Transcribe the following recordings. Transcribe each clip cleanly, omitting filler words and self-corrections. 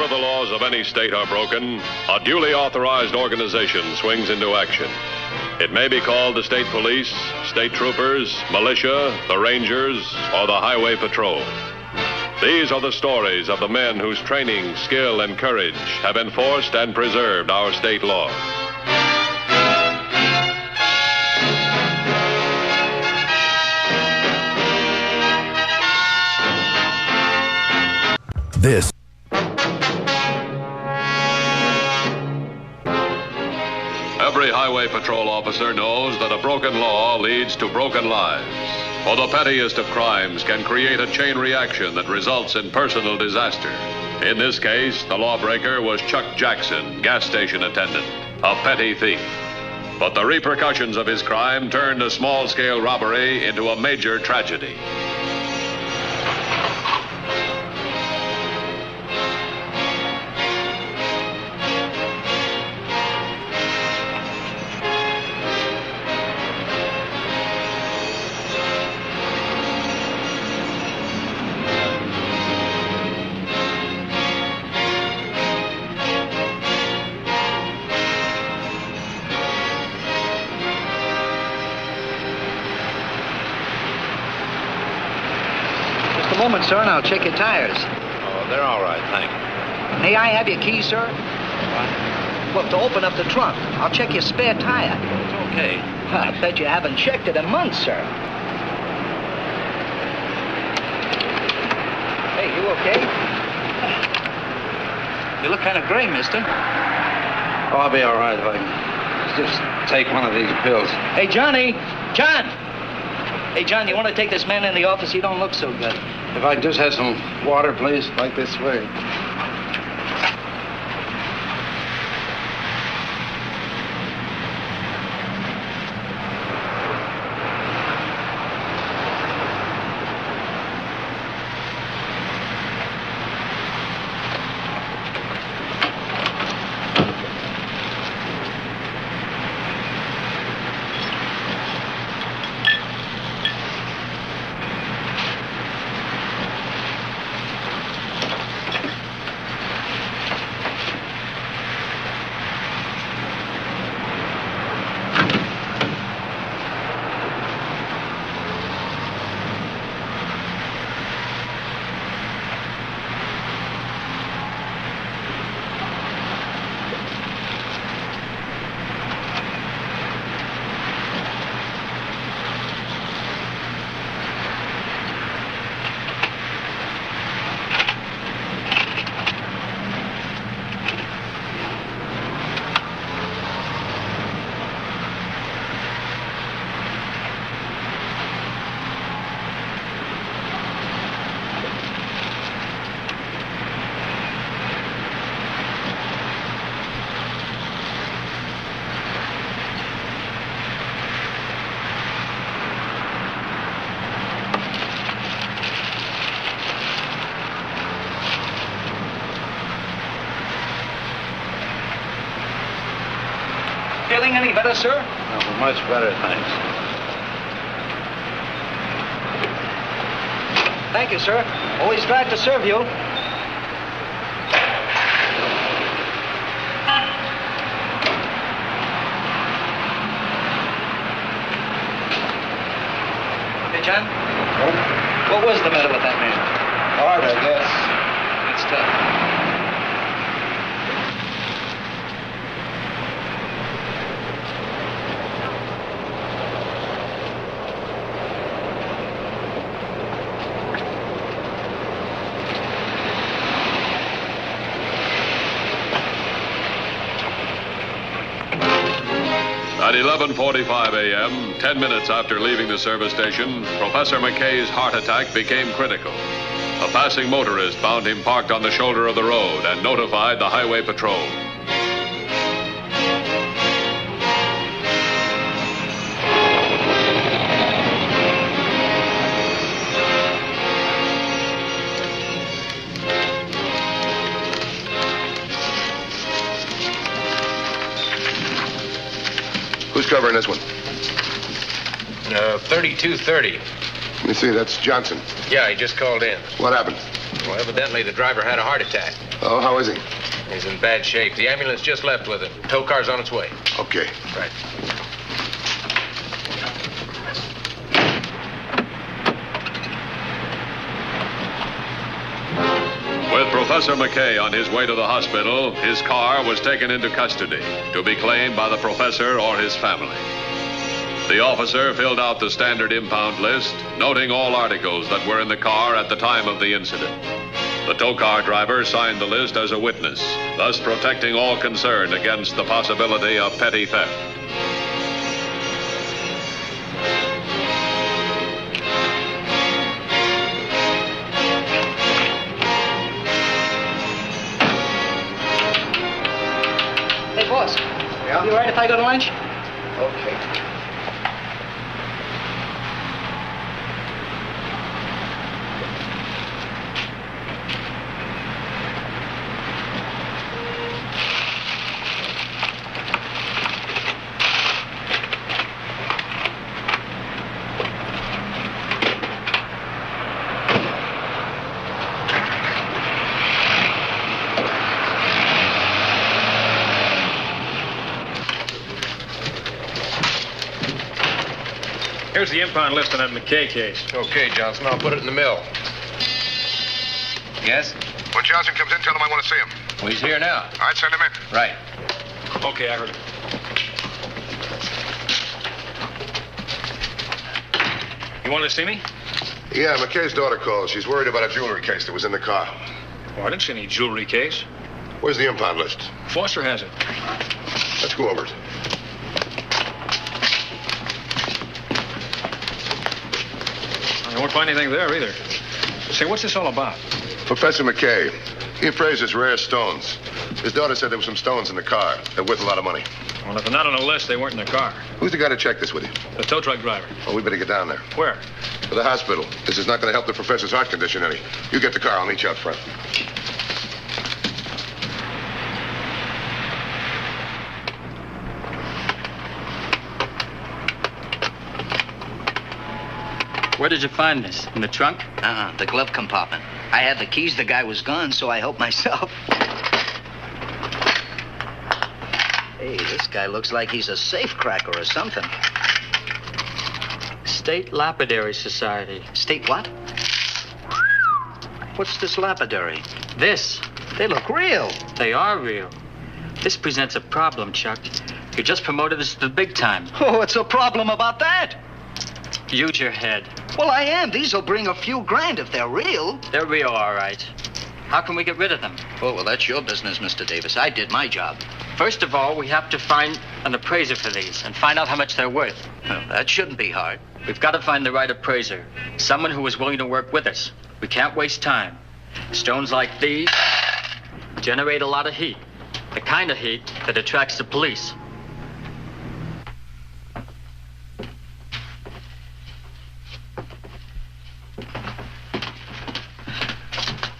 Whenever the laws of any state are broken, a duly authorized organization swings into action. It may be called the state police, state troopers, militia, the rangers, or the highway patrol. These are the stories of the men whose training, skill, and courage have enforced and preserved our state laws. This. Every highway patrol officer knows that a broken law leads to broken lives. For the pettiest of crimes can create a chain reaction that results in personal disaster. In this case, the lawbreaker was Chuck Jackson, gas station attendant, a petty thief. But the repercussions of his crime turned a small-scale robbery into a major tragedy. A moment, sir, and I'll check your tires. Oh, they're all right, thank you. May I have your keys, sir? What? Well, to open up the trunk. I'll check your spare tire. It's okay. I bet you haven't checked it in months, sir. Hey, you okay? You look kind of gray, mister. Oh, I'll be all right if I can just take one of these pills. Hey, Johnny! John! Hey, John, you want to take this man in the office? He don't look so good. If I can just have some water, please, like this way. Feeling any better, sir? No, much better, thanks. Thank you, sir. Always glad to serve you. Hey, John? What was the matter with that man? Hard, I guess. It's tough. At 11:45 a.m., 10 minutes after leaving the service station, Professor McKay's heart attack became critical. A passing motorist found him parked on the shoulder of the road and notified the highway patrol. Who's covering this one? 3230. Let me see, that's Johnson. Yeah, he just called in. What happened? Well, evidently the driver had a heart attack. Oh, how is he? He's in bad shape. The ambulance just left with him. Tow car's on its way. Okay. Right. With Professor McKay on his way to the hospital, his car was taken into custody to be claimed by the professor or his family. The officer filled out the standard impound list, noting all articles that were in the car at the time of the incident. The tow car driver signed the list as a witness, thus protecting all concerned against the possibility of petty theft. Hey, boss. Yeah? You all right if I go to lunch? Okay. Here's the impound list on that McKay case. Okay, Johnson, I'll put it in the mill. Yes? When Johnson comes in, tell him I want to see him. Well, he's here now. All right, send him in. Right. Okay, I heard it. You wanted to see me? Yeah, McKay's daughter called. She's worried about a jewelry case that was in the car. Oh, I didn't see any jewelry case. Where's the impound list? Foster has it. Let's go over it. I won't find anything there either. Say, what's this all about? Professor McKay. He appraises rare stones. His daughter said there were some stones in the car. They're worth a lot of money. Well, if they're not on the list, they weren't in the car. Who's the guy to check this with you? The tow truck driver. Well, we better get down there. Where? To the hospital. This is not going to help the professor's heart condition any. You get the car. I'll meet you out front. Where did you find this? In the trunk? The glove compartment. I had the keys. The guy was gone, so I helped myself. Hey, this guy looks like he's a safe cracker or something. State Lapidary Society. State what? What's this lapidary? This. They look real. They are real. This presents a problem, Chuck. You just promoted this to the big time. Oh, what's the problem about that? Use your head. Well, I am. These'll bring a few grand if they're real. They're real, all right. How can we get rid of them? Oh, well, that's your business, Mr. Davis. I did my job. First of all, we have to find an appraiser for these and find out how much they're worth. Well, that shouldn't be hard. We've got to find the right appraiser. Someone who is willing to work with us. We can't waste time. Stones like these generate a lot of heat. The kind of heat that attracts the police.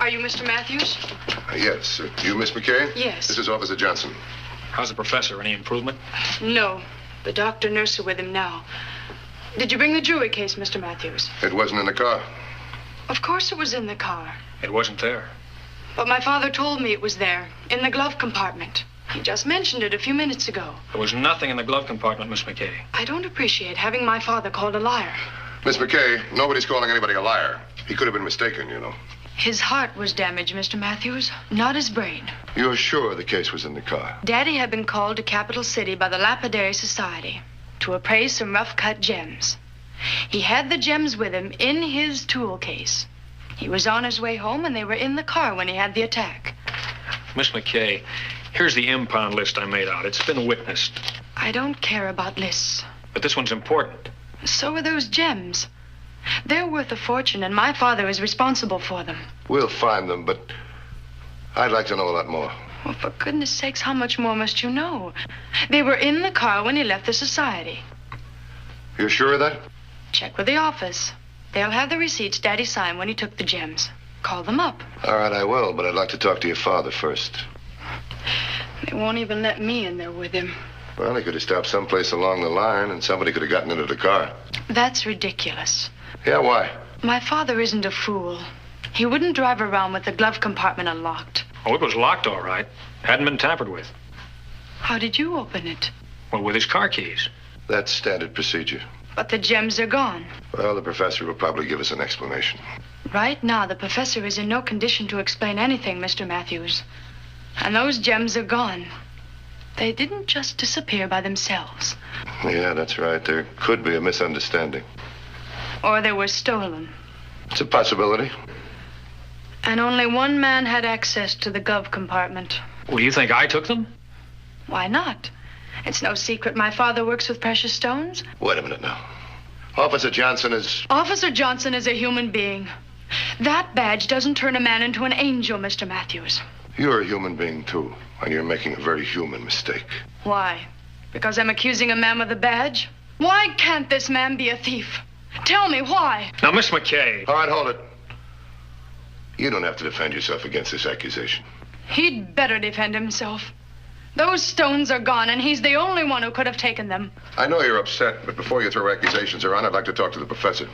Are you Mr. Matthews? Yes. You, Miss McKay? Yes. This is Officer Johnson. How's the professor? Any improvement? No. The doctor and nurse are with him now. Did you bring the jewelry case, Mr. Matthews? It wasn't in the car. Of course it was in the car. It wasn't there. But my father told me it was there, in the glove compartment. He just mentioned it a few minutes ago. There was nothing in the glove compartment, Miss McKay. I don't appreciate having my father called a liar. Miss McKay, nobody's calling anybody a liar. He could have been mistaken, you know. His heart was damaged, Mr. Matthews, not his brain. You're sure the case was in the car? Daddy had been called to Capital City by the Lapidary Society to appraise some rough-cut gems. He had the gems with him in his tool case. He was on his way home, and they were in the car when he had the attack. Miss McKay, here's the impound list I made out. It's been witnessed. I don't care about lists. But this one's important. So are those gems. They're worth a fortune, and my father is responsible for them. We'll find them, but I'd like to know a lot more. Well, for goodness sakes, how much more must you know? They were in the car when he left the society. You're sure of that? Check with the office. They'll have the receipts Daddy signed when he took the gems. Call them up. All right, I will, but I'd like to talk to your father first. They won't even let me in there with him. Well, he could have stopped someplace along the line, and somebody could have gotten into the car. That's ridiculous. Yeah, why? My father isn't a fool. He wouldn't drive around with the glove compartment unlocked. Oh, it was locked, all right. Hadn't been tampered with. How did you open it? Well, with his car keys. That's standard procedure. But the gems are gone. Well, the professor will probably give us an explanation. Right now, the professor is in no condition to explain anything, Mr. Matthews. And those gems are gone. They didn't just disappear by themselves. Yeah, that's right. There could be a misunderstanding. Or they were stolen. It's a possibility. And only one man had access to the glove compartment. Well, you think I took them? Why not? It's no secret my father works with precious stones. Wait a minute now. Officer Johnson is... Officer Johnson is a human being. That badge doesn't turn a man into an angel, Mr. Matthews. You're a human being, too. And you're making a very human mistake. Why? Because I'm accusing a man with a badge? Why can't this man be a thief? Tell me why. Now, Miss McKay. All right, hold it. You don't have to defend yourself against this accusation. He'd better defend himself. Those stones are gone, and he's the only one who could have taken them. I know you're upset, but before you throw accusations around, I'd like to talk to the professor.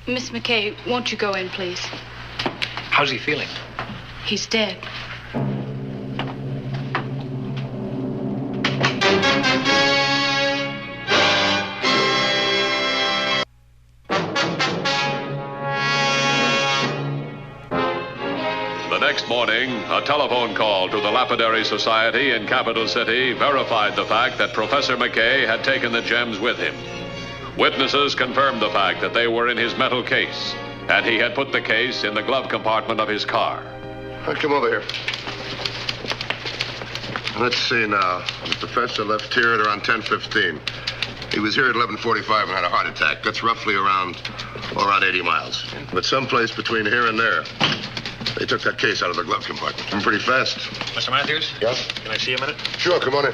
Miss McKay, won't you go in, please? How's he feeling? He's dead. The next morning, a telephone call to the Lapidary Society in Capital City verified the fact that Professor McKay had taken the gems with him. Witnesses confirmed the fact that they were in his metal case, and he had put the case in the glove compartment of his car. All right, come over here. Let's see now. The professor left here at around 10:15. He was here at 11:45 and had a heart attack. That's roughly around 80 miles. But someplace between here and there, they took that case out of the glove compartment. I'm pretty fast. Mr. Matthews? Yeah? Can I see a minute? Sure, come on in.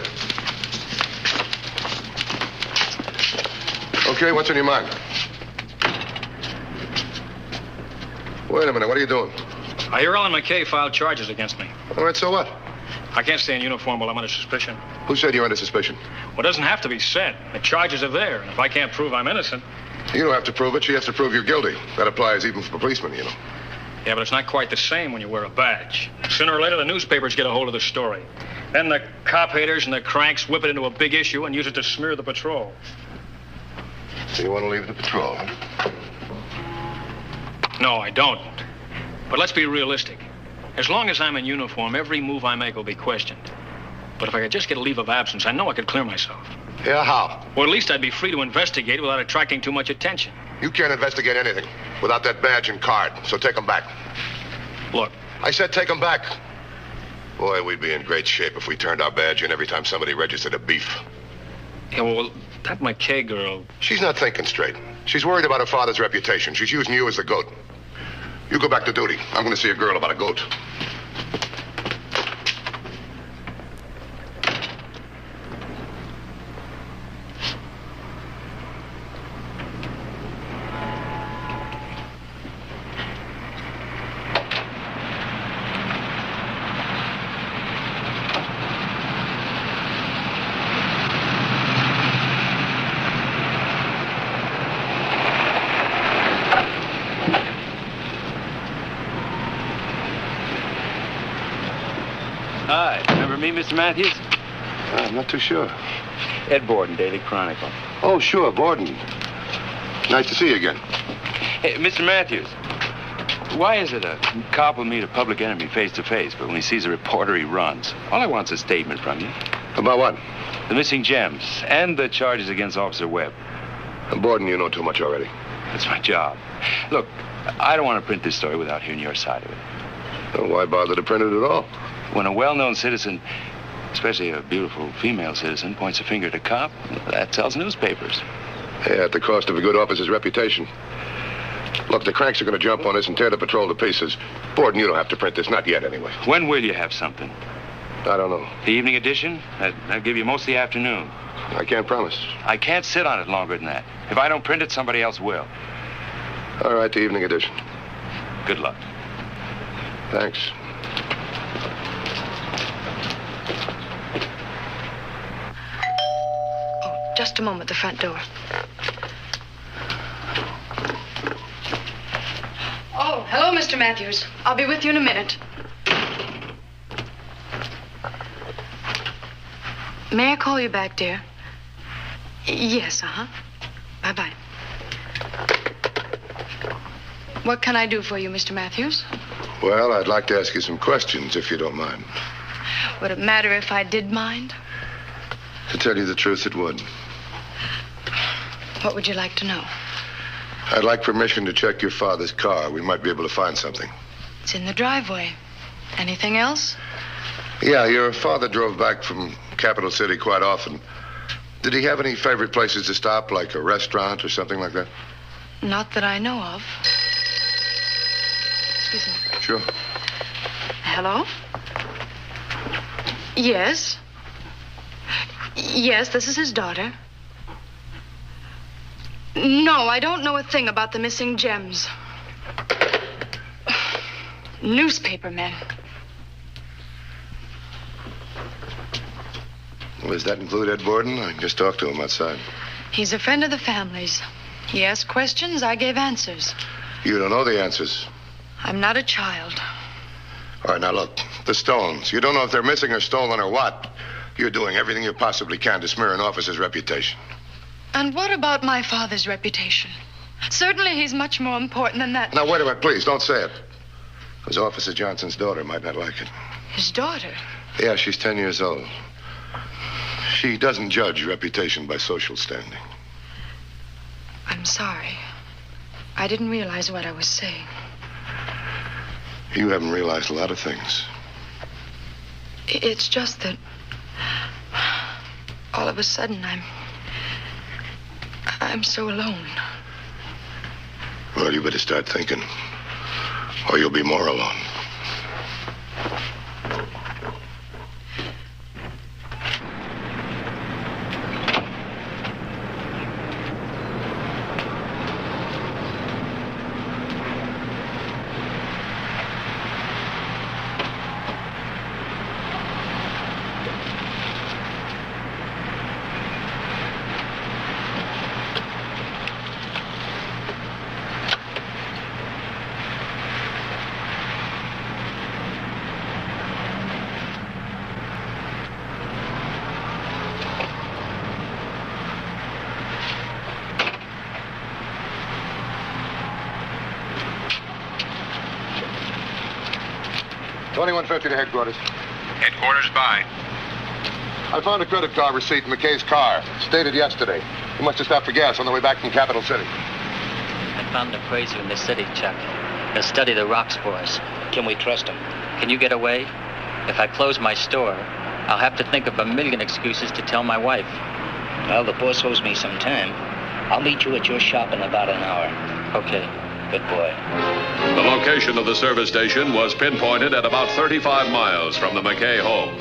Okay, what's in your mind? Wait a minute, what are you doing? I hear Ellen McKay filed charges against me. All right, so what? I can't stay in uniform while I'm under suspicion. Who said you're under suspicion? Well, it doesn't have to be said. The charges are there, and if I can't prove I'm innocent... You don't have to prove it. She has to prove you're guilty. That applies even for policemen, you know. Yeah, but it's not quite the same when you wear a badge. Sooner or later, the newspapers get a hold of the story. Then the cop haters and the cranks whip it into a big issue and use it to smear the patrol. So you want to leave the patrol, huh? No, I don't. But let's be realistic. As long as I'm in uniform, every move I make will be questioned. But if I could just get a leave of absence, I know I could clear myself. Yeah, how? Or at least I'd be free to investigate without attracting too much attention. You can't investigate anything without that badge and card, so take them back. Look, I said take them back. Boy, we'd be in great shape if we turned our badge in every time somebody registered a beef. yeah, well, that McKay girl... She's not thinking straight. She's worried about her father's reputation. She's using you as the goat. You go back to duty. I'm going to see a girl about a goat. Hi, remember me, Mr. Matthews? I'm not too sure. Ed Borden, Daily Chronicle. Oh, sure, Borden. Nice to see you again. Hey, Mr. Matthews, why is it a cop will meet a public enemy face to face, but when he sees a reporter, he runs? All I want's a statement from you. About what? The missing gems and the charges against Officer Webb. Borden, you know too much already. That's my job. Look, I don't want to print this story without hearing your side of it. Well, why bother to print it at all? When a well-known citizen, especially a beautiful female citizen, points a finger at a cop, that tells newspapers. Yeah, at the cost of a good officer's reputation. Look, the cranks are going to jump on us and tear the patrol to pieces. Borden, you don't have to print this. Not yet, anyway. When will you have something? I don't know. The evening edition? That'll give you most of the afternoon. I can't promise. I can't sit on it longer than that. If I don't print it, somebody else will. All right, the evening edition. Good luck. Thanks. Oh, just a moment, the front door. Hello, Mr. Matthews. I'll be with you in a minute. May I call you back, dear? Yes, Bye-bye. What can I do for you, Mr. Matthews? Well, I'd like to ask you some questions, if you don't mind. Would it matter if I did mind? To tell you the truth, it would. What would you like to know? I'd like permission to check your father's car. We might be able to find something. It's in the driveway. Anything else? Yeah, your father drove back from Capital City quite often. Did he have any favorite places to stop, like a restaurant or something like that? Not that I know of. Excuse me. Sure. Hello? Yes. Yes, this is his daughter. No, I don't know a thing about the missing gems. Newspaper men. Well, does that include Ed Borden? I can just talk to him outside. He's a friend of the family's. He asked questions, I gave answers. You don't know the answers. I'm not a child. All right, now look, the stones. You don't know if they're missing or stolen or what. You're doing everything you possibly can to smear an officer's reputation. And what about my father's reputation? Certainly he's much more important than that. Now, wait a minute, please, don't say it. Because Officer Johnson's daughter might not like it. His daughter? Yeah, she's 10 years old. She doesn't judge reputation by social standing. I'm sorry. I didn't realize what I was saying. You haven't realized a lot of things. It's just that all of a sudden I'm so alone. Well, you better start thinking, or you'll be more alone. $21.50 to headquarters. Headquarters by. I found a credit card receipt in McKay's car. Stated yesterday. He must have stopped for gas on the way back from Capital City. I found an appraiser in the city, Chuck. He'll study the rocks for us. Can we trust him? Can you get away? If I close my store, I'll have to think of a million excuses to tell my wife. Well, the boss owes me some time. I'll meet you at your shop in about an hour. Okay. Good boy. The location of the service station was pinpointed at about 35 miles from the McKay home.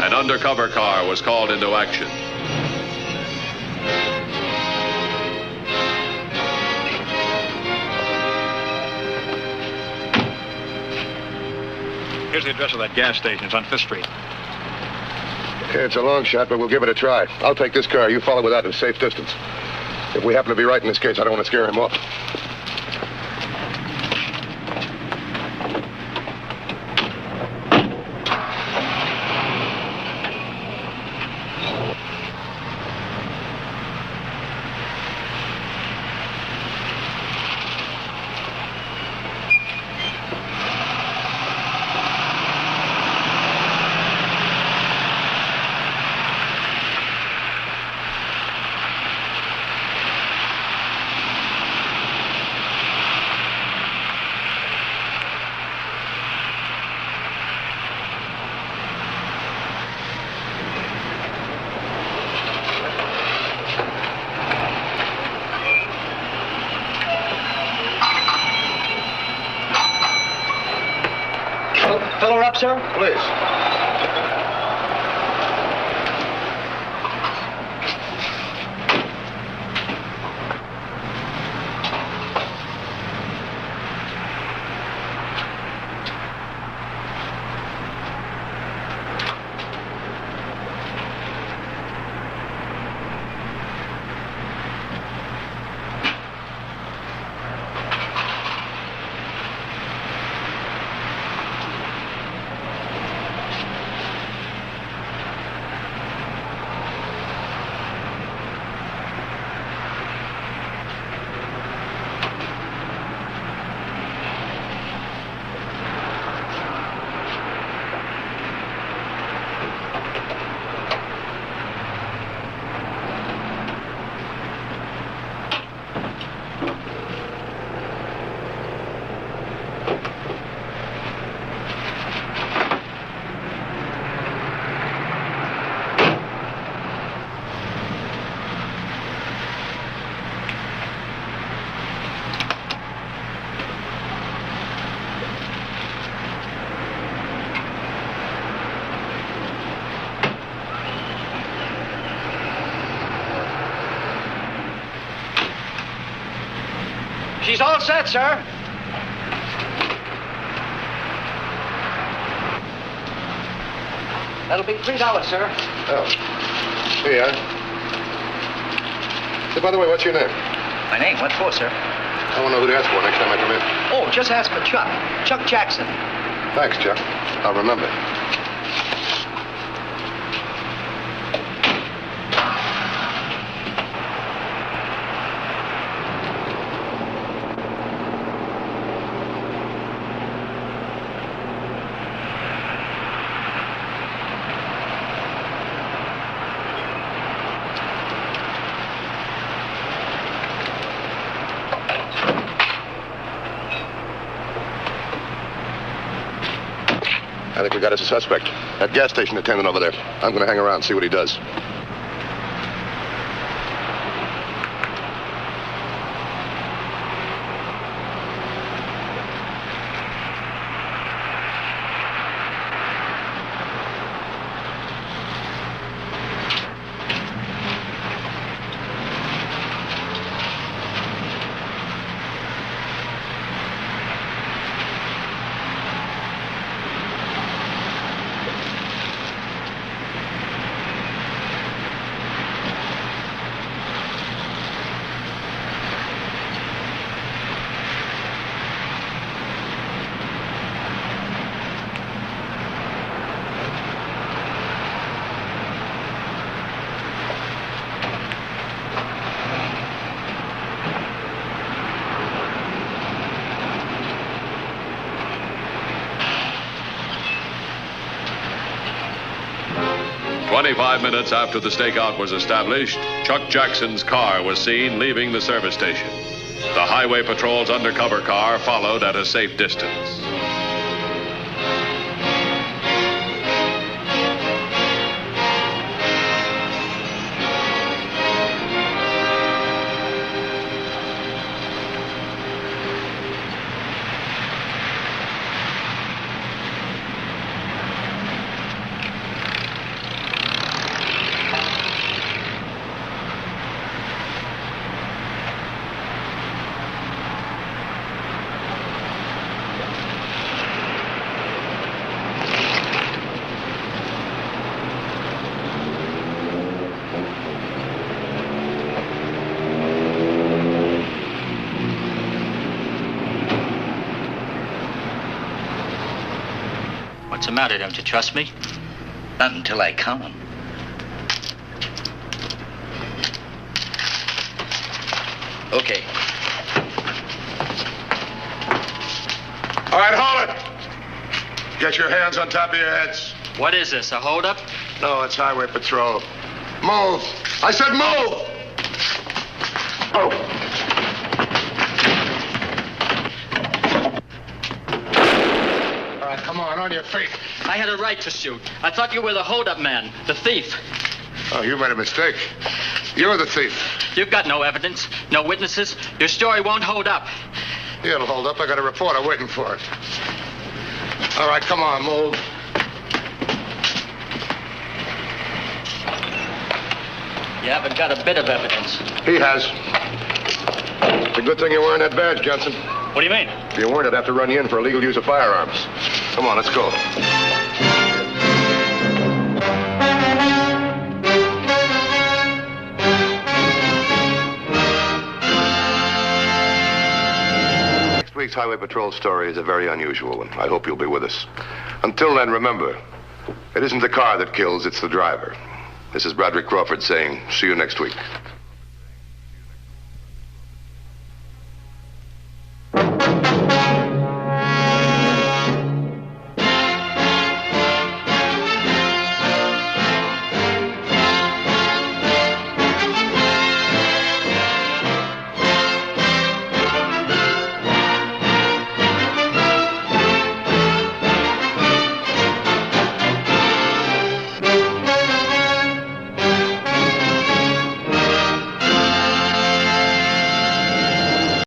An undercover car was called into action. Here's the address of that gas station. It's on 5th Street. Yeah, it's a long shot, but we'll give it a try. I'll take this car. You follow without a safe distance. If we happen to be right in this case, I don't want to scare him off. Fill her up, sir? Please. He's all set, sir. That'll be $3, sir. Oh. Here you are. Hey, by the way, what's your name? My name? What for, sir? I want to know who to ask for next time I come in. Oh, just ask for Chuck. Chuck Jackson. Thanks, Chuck. I'll remember. I think we got us a suspect. That gas station attendant over there. I'm going to hang around and see what he does. "25 minutes after the stakeout was established, Chuck Jackson's car was seen leaving the service station. The Highway Patrol's undercover car followed at a safe distance. What's the matter? Don't you trust me? Not until I come. Okay. All right, hold it. Get your hands on top of your heads. What is this, a holdup? No, it's Highway Patrol. Move. I said move. Oh. All right, come on your feet. I had a right to shoot. I thought you were the holdup man, the thief. Oh, you made a mistake. You're the thief. You've got no evidence, no witnesses. Your story won't hold up. Yeah, it'll hold up. I got a reporter waiting for it. All right, come on, move. You haven't got a bit of evidence. He has. It's a good thing you're wearing that badge, Johnson. What do you mean? If you weren't, I'd have to run you in for illegal use of firearms. Come on, let's go. Next week's Highway Patrol story is a very unusual one. I hope you'll be with us. Until then, remember, it isn't the car that kills, it's the driver. This is Broderick Crawford saying, see you next week.